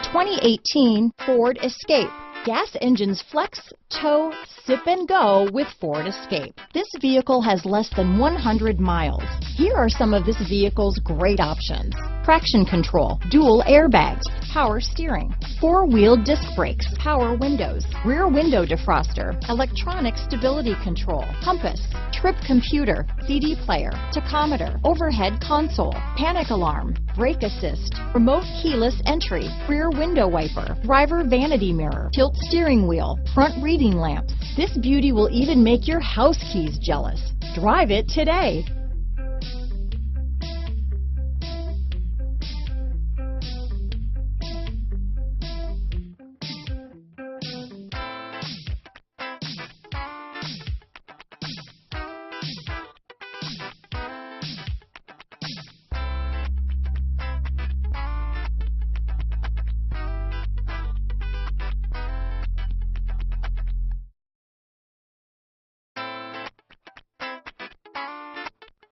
2018 Ford Escape. Gas engines flex, tow, sip and go with Ford Escape. This vehicle has less than 100 miles. Here are some of this vehicle's great options: traction control, dual airbags, power steering, four-wheel disc brakes, power windows, rear window defroster, electronic stability control, compass, trip computer, CD player, tachometer, overhead console, panic alarm, brake assist, remote keyless entry, rear window wiper, driver vanity mirror, tilt steering wheel, front reading lamps. This beauty will even make your house keys jealous. Drive it today.